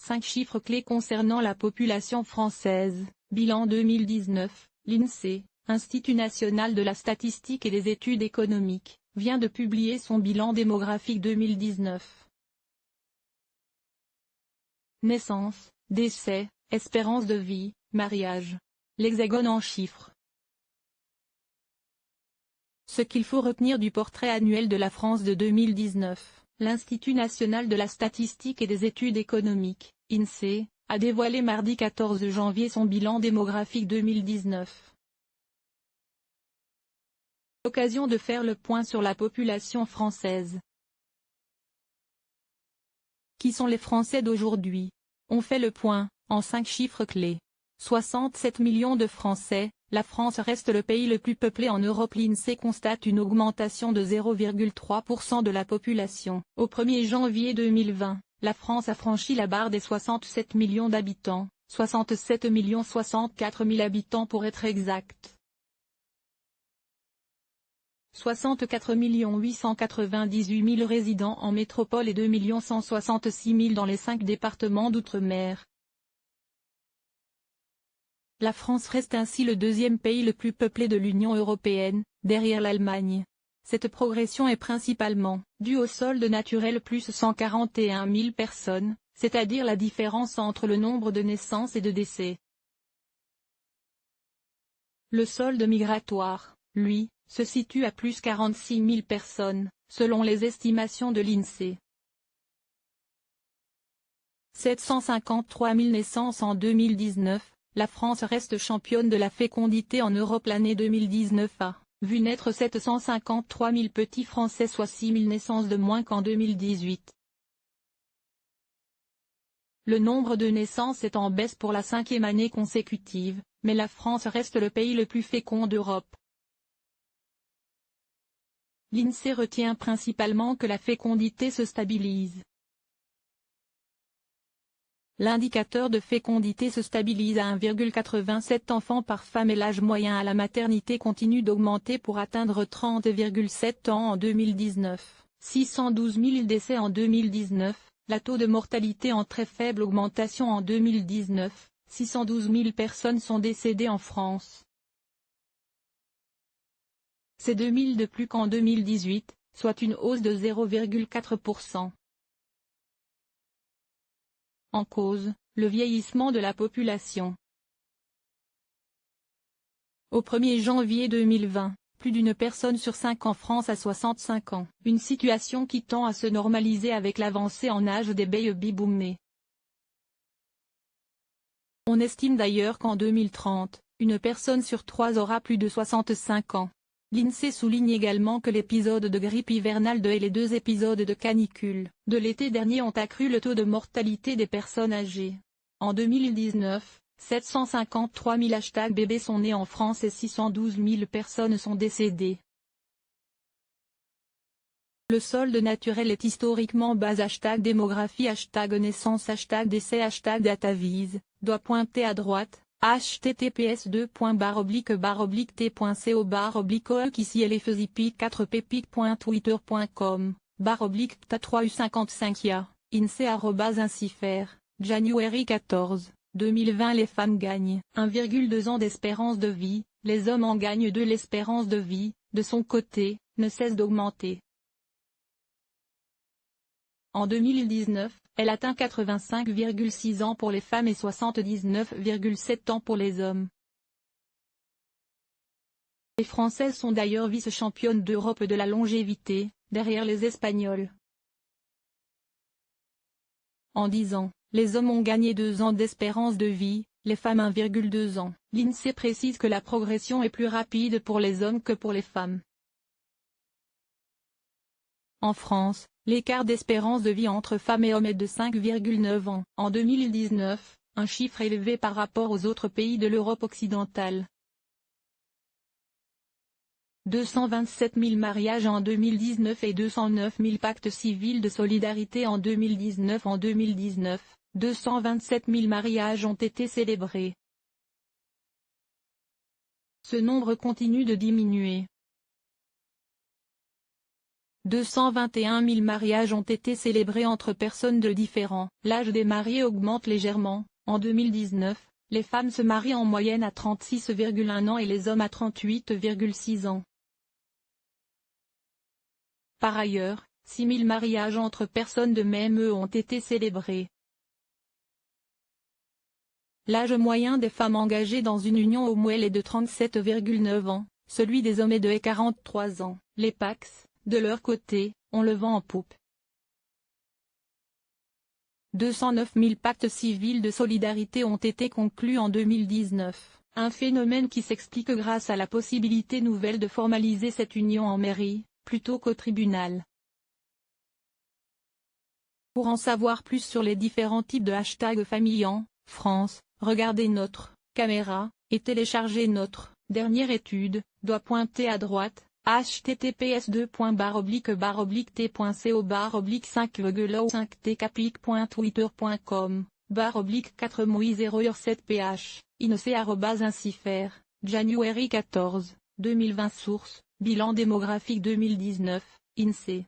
5 chiffres clés concernant la population française. Bilan 2019, l'INSEE, Institut national de la statistique et des études économiques, vient de publier son bilan démographique 2019. Naissance, décès, espérance de vie, mariage. L'Hexagone en chiffres. Ce qu'il faut retenir du portrait annuel de la France de 2019. L'Institut national de la statistique et des études économiques, INSEE, a dévoilé mardi 14 janvier son bilan démographique 2019. L'occasion de faire le point sur la population française. Qui sont les Français d'aujourd'hui? On fait le point, en 5 chiffres clés. 67 millions de Français, la France reste le pays le plus peuplé en Europe. L'INSEE constate une augmentation de 0,3% de la population. Au 1er janvier 2020, la France a franchi la barre des 67 millions d'habitants, 67 064 000 habitants pour être exact. 64 898 000 résidents en métropole et 2 166 000 dans les 5 départements d'outre-mer. La France reste ainsi le deuxième pays le plus peuplé de l'Union européenne, derrière l'Allemagne. Cette progression est principalement due au solde naturel plus 141 000 personnes, c'est-à-dire la différence entre le nombre de naissances et de décès. Le solde migratoire, lui, se situe à plus 46 000 personnes, selon les estimations de l'INSEE. 753 000 naissances en 2019, la France reste championne de la fécondité en Europe. L'année 2019 a vu naître 753 000 petits Français, soit 6 000 naissances de moins qu'en 2018. Le nombre de naissances est en baisse pour la 5e année consécutive, mais la France reste le pays le plus fécond d'Europe. L'INSEE retient principalement que la fécondité se stabilise. L'indicateur de fécondité se stabilise à 1,87 enfants par femme et l'âge moyen à la maternité continue d'augmenter pour atteindre 30,7 ans en 2019. 612 000 décès en 2019, la taux de mortalité en très faible augmentation en 2019, 612 000 personnes sont décédées en France. C'est 2 000 de plus qu'en 2018, soit une hausse de 0,4%. En cause, le vieillissement de la population. Au 1er janvier 2020, plus d'une personne sur 5 en France a 65 ans. Une situation qui tend à se normaliser avec l'avancée en âge des baby-boomers. On estime d'ailleurs qu'en 2030, une personne sur 3 aura plus de 65 ans. L'INSEE souligne également que l'épisode de grippe hivernale et les 2 épisodes de canicule de l'été dernier ont accru le taux de mortalité des personnes âgées. En 2019, 753 000 bébés sont nés en France et 612 000 personnes sont décédées. Le solde naturel est historiquement bas. Démographie, naissance, décès, datavise, doit pointer à droite. https://t.co/oe ici LFZIPIC 4ppic.twitter.com /ta3u55ia INSEE@INSIFER January 14, 2020. Les femmes gagnent 1,2 ans d'espérance de vie, les hommes en gagnent 2. L'espérance de vie, de son côté, ne cesse d'augmenter. En 2019, elle atteint 85,6 ans pour les femmes et 79,7 ans pour les hommes. Les Françaises sont d'ailleurs vice-championnes d'Europe de la longévité, derrière les Espagnols. En 10 ans, les hommes ont gagné 2 ans d'espérance de vie, les femmes 1,2 ans. L'INSEE précise que la progression est plus rapide pour les hommes que pour les femmes. En France, l'écart d'espérance de vie entre femmes et hommes est de 5,9 ans. En 2019, un chiffre élevé par rapport aux autres pays de l'Europe occidentale. 227 000 mariages en 2019 et 209 000 pactes civils de solidarité en 2019. En 2019, 227 000 mariages ont été célébrés. Ce nombre continue de diminuer. 221 000 mariages ont été célébrés entre personnes de différents. L'âge des mariés augmente légèrement. En 2019, les femmes se marient en moyenne à 36,1 ans et les hommes à 38,6 ans. Par ailleurs, 6 000 mariages entre personnes de même âge ont été célébrés. L'âge moyen des femmes engagées dans une union homosexuelle est de 37,9 ans, celui des hommes est de 43 ans. Les Pacs, de leur côté, ont le vent en poupe. 209 000 pactes civils de solidarité ont été conclus en 2019, un phénomène qui s'explique grâce à la possibilité nouvelle de formaliser cette union en mairie, plutôt qu'au tribunal. Pour en savoir plus sur les différents types de hashtags famille en France, regardez notre caméra, et téléchargez notre dernière étude, doit pointer à droite, https://t.co/5.5.twitter.com/4mois07ph, inc@ainsi-faire, January 14, 2020. Source, bilan démographique 2019, INSEE.